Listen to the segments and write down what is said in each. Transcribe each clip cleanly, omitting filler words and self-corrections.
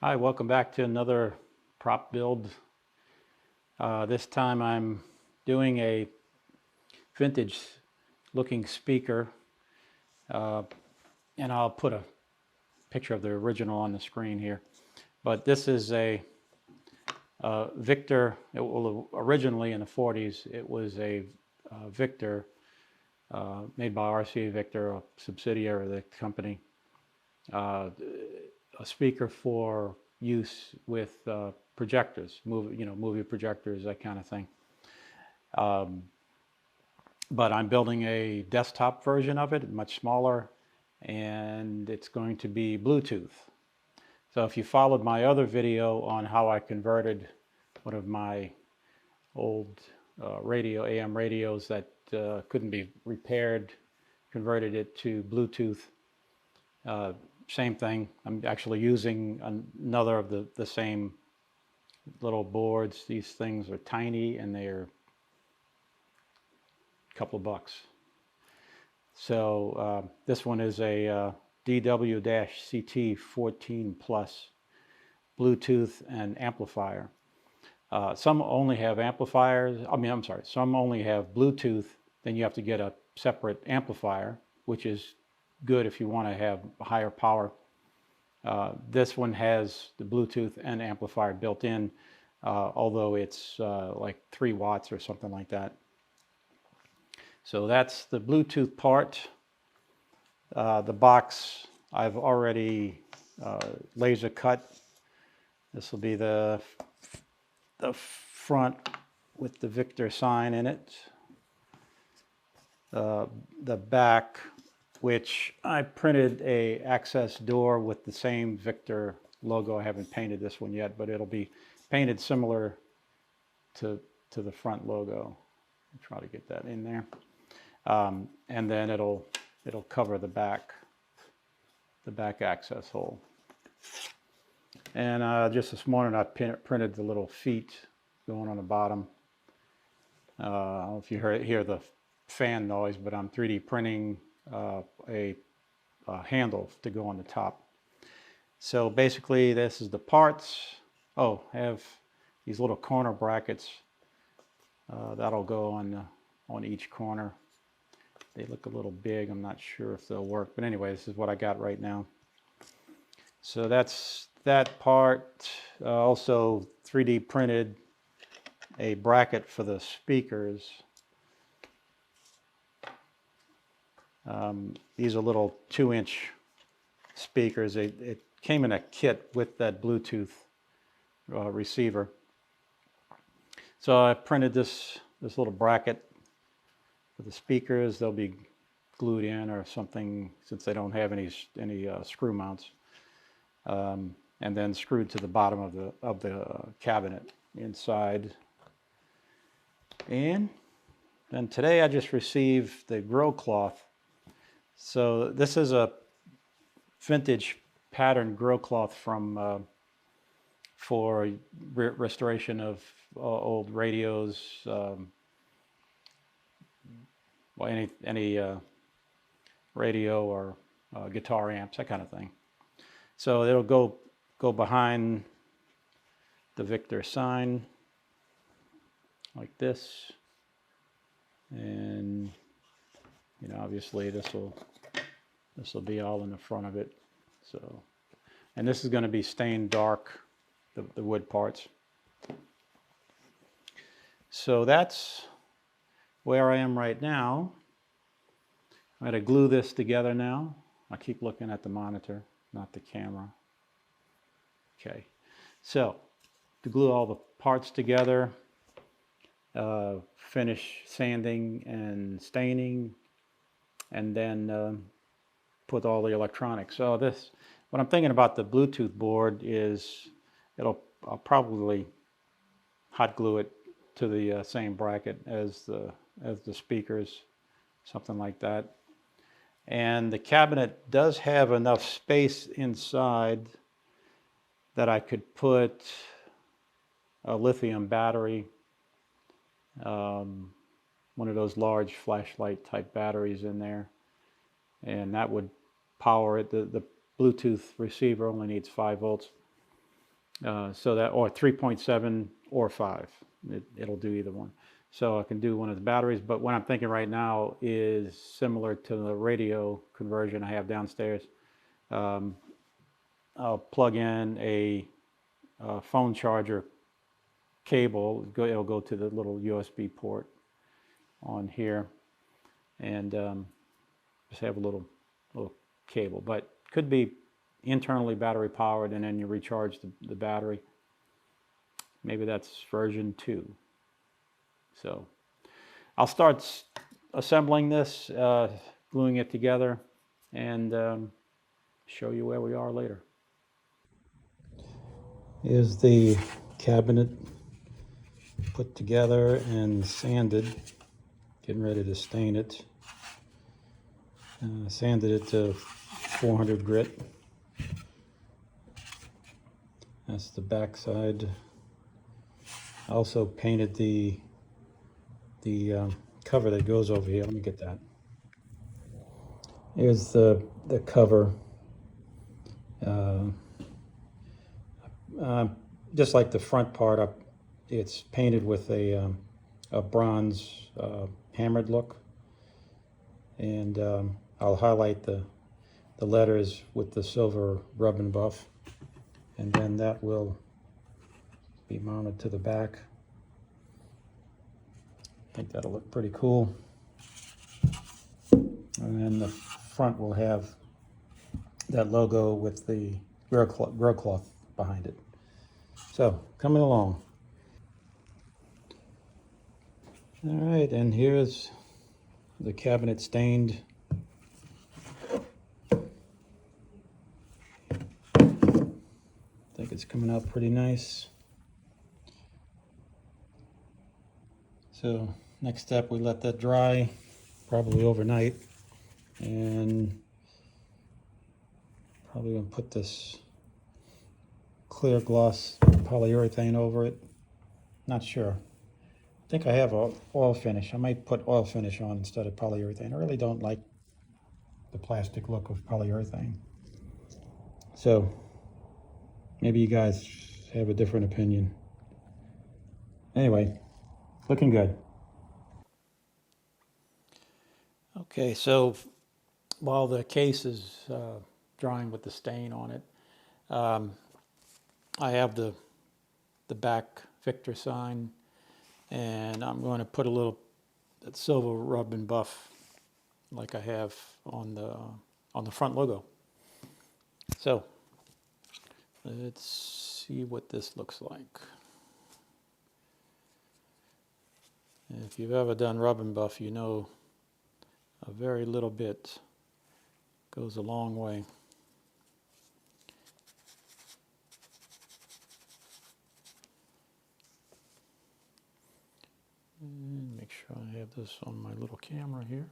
Hi, welcome back to another prop build. This time I'm doing a vintage looking speaker, and I'll put a picture of the original on the screen here. But this is a Victor. Originally in the 40s it was a Victor made by RCA Victor, a subsidiary of the company. A speaker for use with projectors, movie projectors, that kind of thing. But I'm building a desktop version of it, much smaller, and it's going to be Bluetooth. So if you followed my other video on how I converted one of my old AM radios that couldn't be repaired, converted it to Bluetooth. Same thing. I'm actually using another of the same little boards. These things are tiny and they're a couple of bucks. So this one is a DW-CT14 Plus Bluetooth and amplifier. Some only have amplifiers. Some only have Bluetooth. Then you have to get a separate amplifier, which is good if you want to have higher power. This one has the Bluetooth and amplifier built in, although it's like 3 watts or something like that. So that's the Bluetooth part. The box I've already laser cut. This will be the front with the Victor sign in it. The back, which I printed a access door with the same Victor logo. I haven't painted this one yet, but it'll be painted similar to the front logo. I'll try to get that in there. And then it'll cover the back access hole. And just this morning I printed the little feet going on the bottom. I don't know if you hear the fan noise, but I'm 3D printing a handle to go on the top. So basically this is the parts. I have these little corner brackets that'll go on each corner. They look a little big. I'm not sure if they'll work, but anyway, this is what I got right now. So that's that part. Also 3D printed a bracket for the speakers. These are little 2-inch speakers. It came in a kit with that Bluetooth receiver. So I printed this little bracket for the speakers. They'll be glued in or something since they don't have any screw mounts, and then screwed to the bottom of the cabinet inside. And then today I just received the grill cloth. So this is a vintage pattern grill cloth from for restoration of old radios, any radio or guitar amps, that kind of thing. So it'll go behind the Victor sign like this, and obviously this will be all in the front of it. So, and this is going to be stained dark, the wood parts. So that's where I am right now. I'm going to glue this together now. I keep looking at the monitor, not the camera. Okay, so to glue all the parts together, finish sanding and staining, and then put all the electronics. So what I'm thinking about the Bluetooth board is I'll probably hot glue it to the same bracket as the speakers, something like that. And the cabinet does have enough space inside that I could put a lithium battery, one of those large flashlight type batteries in there, and that would power it. The Bluetooth receiver only needs 5 volts. So that, or 3.7 or 5. It'll do either one. So I can do one of the batteries, but what I'm thinking right now is similar to the radio conversion I have downstairs. I'll plug in a phone charger cable. It'll go to the little USB port on here, and just have a little cable. But could be internally battery powered, and then you recharge the battery. Maybe that's version 2. So I'll start assembling this, gluing it together, and show you where we are later. Here's the cabinet put together and sanded, getting ready to stain it. Sanded it to 400 grit. That's the back side. I also painted the cover that goes over here. Let me get that. Here's the cover. Just like the front part, it's painted with a bronze hammered look, and I'll highlight the letters with the silver rub and buff, and then that will be mounted to the back. I think that'll look pretty cool. And then the front will have that logo with the grill cloth behind it. So, coming along. All right, and here's the cabinet stained. I think it's coming out pretty nice. So, next step, we let that dry, probably overnight, and probably gonna put this clear gloss polyurethane over it. Not sure. I think I have oil finish. I might put oil finish on instead of polyurethane. I really don't like the plastic look of polyurethane. So maybe you guys have a different opinion. Anyway, looking good. Okay, so while the case is drying with the stain on it, I have the back Victor sign, and I'm going to put a little that silver rub and buff like I have on the front logo. So let's see what this looks like. And if you've ever done rub and buff, you know a very little bit goes a long way. And make sure I have this on my little camera here.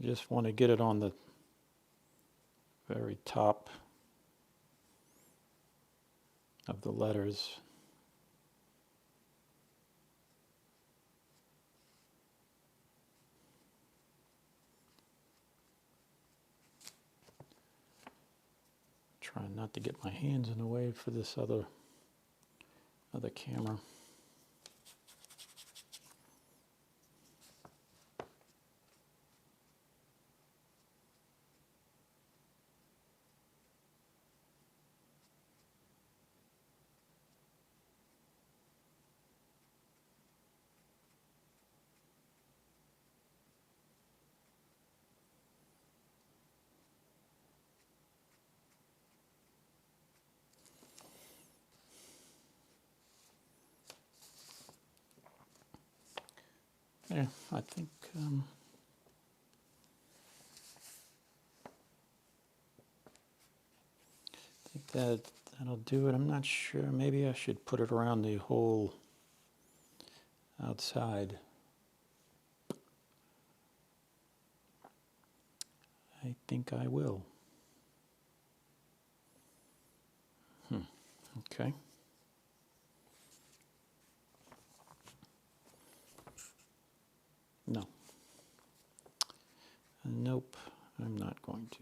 Just want to get it on the very top of the letters. Trying not to get my hands in the way for this other camera. Yeah, I think that'll do it. I'm not sure. Maybe I should put it around the whole outside. I think I will. Okay. to.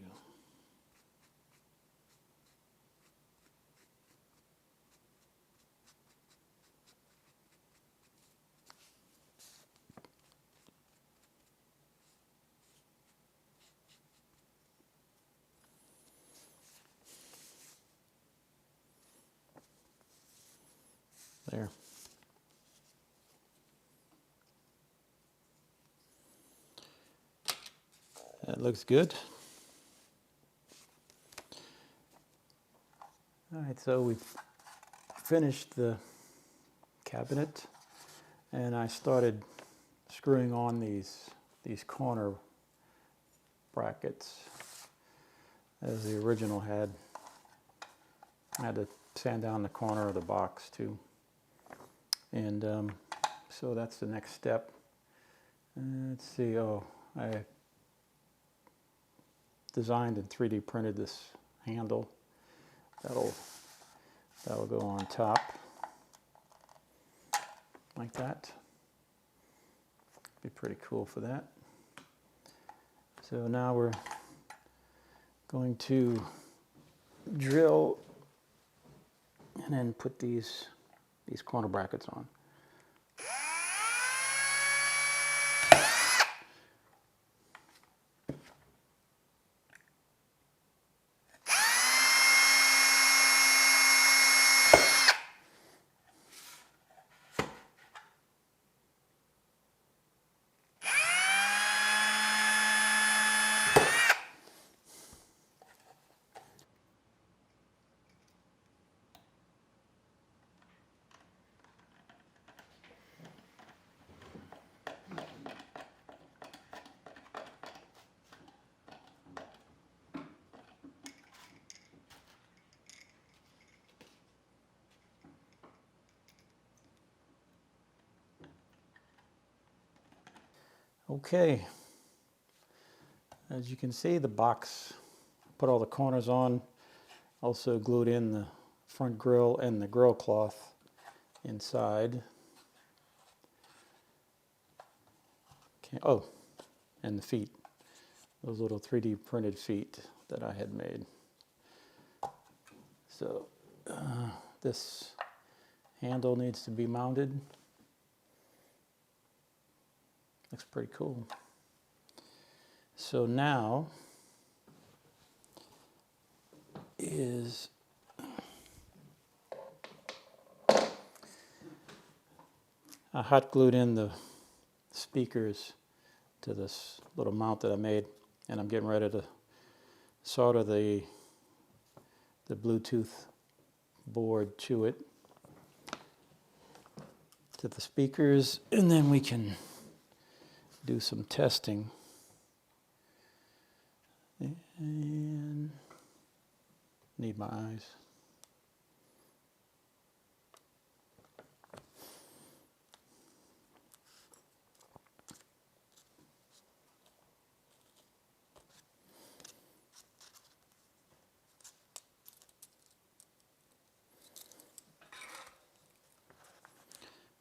There. That looks good. All right, so we've finished the cabinet, and I started screwing on these corner brackets as the original had. I had to sand down the corner of the box too. And so that's the next step. Let's see, I designed and 3D printed this handle. That'll go on top like that. Be pretty cool for that. So now we're going to drill and then put these corner brackets on. Okay, as you can see, the box put all the corners on, also glued in the front grill and the grill cloth inside. Okay. Oh, and the feet, those little 3D printed feet that I had made. So this handle needs to be mounted. Looks pretty cool. So now is I hot glued in the speakers to this little mount that I made, and I'm getting ready to solder the Bluetooth board to it, to the speakers, and then we can do some testing. And need my eyes.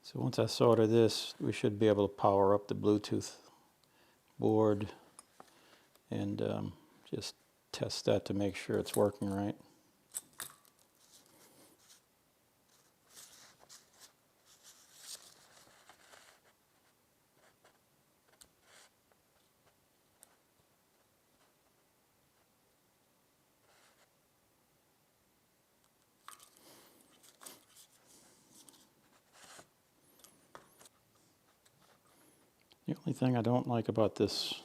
So once I solder this, we should be able to power up the Bluetooth board and just test that to make sure it's working right. The only thing I don't like about this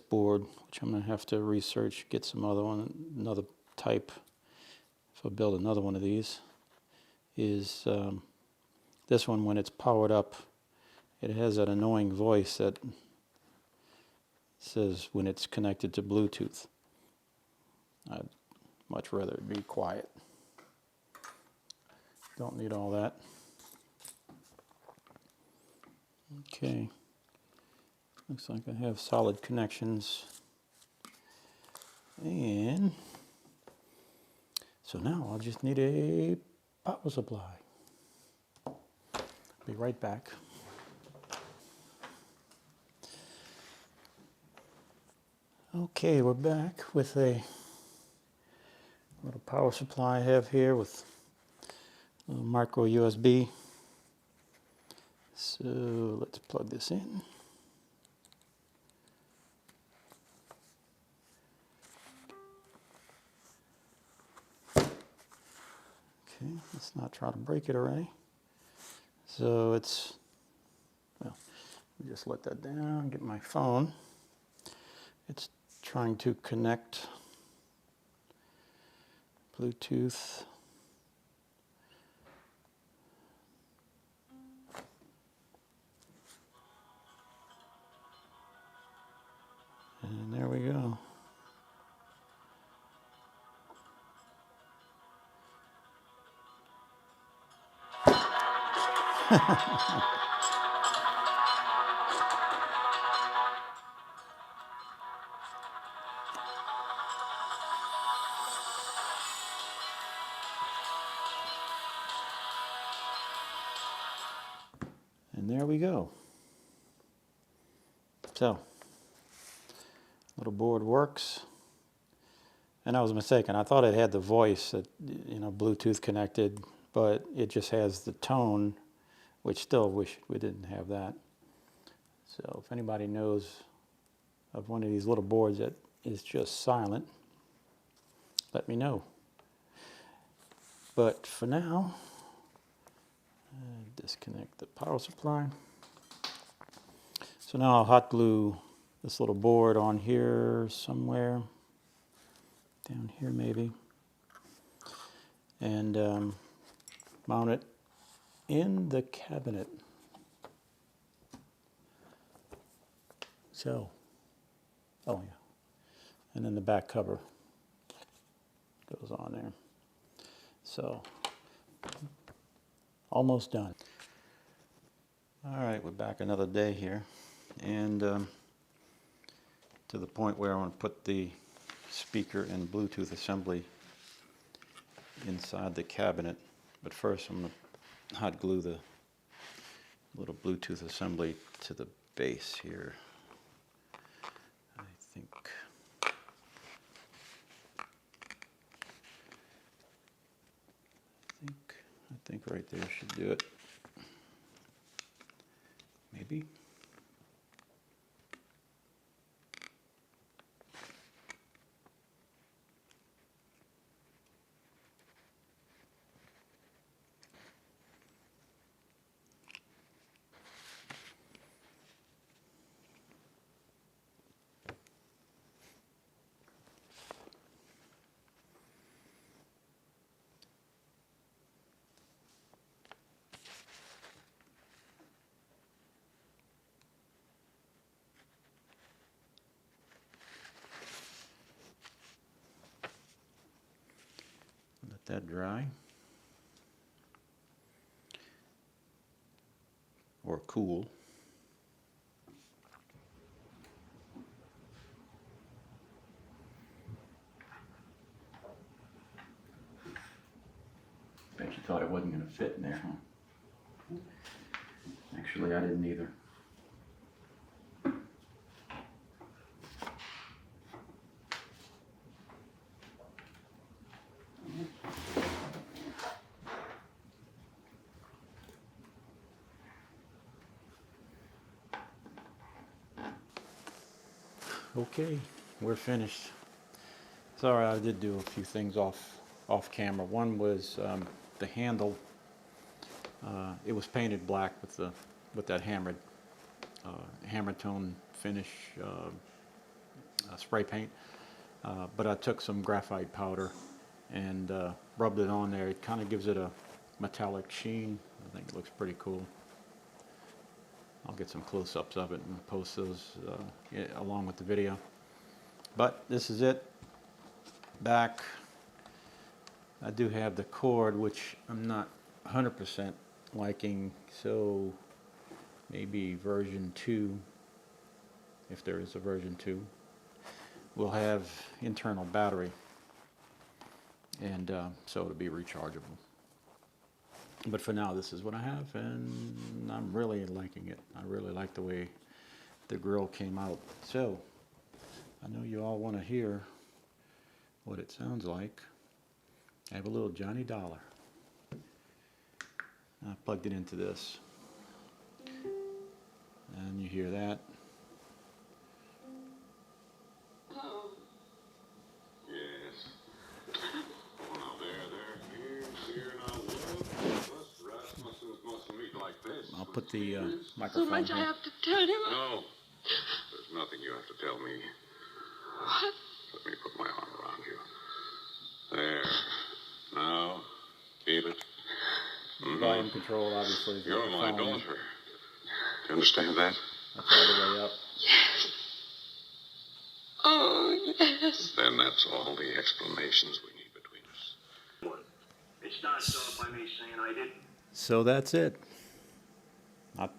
board, which I'm going to have to research, get some another type, if I build another one of these, is this one, when it's powered up, it has that annoying voice that says when it's connected to Bluetooth. I'd much rather it be quiet. Don't need all that. Okay, looks like I have solid connections. And so now I'll just need a power supply. Be right back. Okay, we're back with a little power supply I have here with a little micro USB. So let's plug this in. Okay, let's not try to break it already. So it's, well, let me just let that down, get my phone. It's trying to connect Bluetooth. And there we go. And there we go. So, little board works. And I was mistaken. I thought it had the voice that, you know, Bluetooth connected, but it just has the tone, which still wish we didn't have that. So if anybody knows of one of these little boards that is just silent, let me know. But for now, disconnect the power supply. So now I'll hot glue this little board on here somewhere, down here maybe, and mount it in the cabinet. So, oh yeah, and then the back cover goes on there. So, almost done. All right, we're back another day here, and to the point where I want to put the speaker and Bluetooth assembly inside the cabinet. But first I'm going to hot glue the little Bluetooth assembly to the base here. I think right there should do it. Maybe. Let that dry. Or cool. Bet you thought it wasn't going to fit in there, huh? Actually, I didn't either. Okay, we're finished. Sorry, I did do a few things off camera. One was the handle. It was painted black with that hammer tone finish spray paint. But I took some graphite powder and rubbed it on there. It kind of gives it a metallic sheen. I think it looks pretty cool. I'll get some close-ups of it and post those along with the video. But this is it. Back. I do have the cord, which I'm not 100% liking, so maybe version 2, if there is a version 2, will have internal battery, and so it'll be rechargeable. But for now, this is what I have, and I'm really liking it. I really like the way the grill came out. So I know you all want to hear what it sounds like. I have a little Johnny Dollar. I plugged it into this. And you hear that. Yes. Oh, now here, now look. Rasmussen's muscle meat like this. I'll put the microphone So much here. I have to tell him. No, there's nothing you have to tell me. What? Let me put my arm around you. There. Now, feel it. Volume control, obviously. Is You're my phone. daughter. Do you understand that? That's all the way up. Yes. Oh, yes. Then that's all the explanations we need between us. It starts off by me saying I did. So that's it. I'm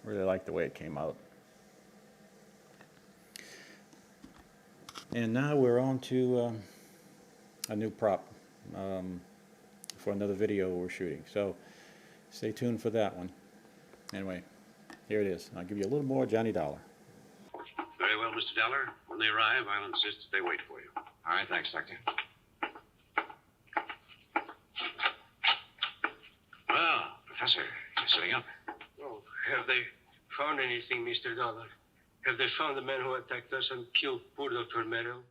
really like the way it came out. And now we're on to a new prop for another video we're shooting. So stay tuned for that one. Anyway, here it is. I'll give you a little more Johnny Dollar. Very well, Mr. Dollar. When they arrive, I'll insist that they wait for you. All right, thanks, Doctor. Well, Professor, you're sitting up. Oh, have they found anything, Mr. Dollar? Have they found the men who attacked us and killed poor Dr. Merrill?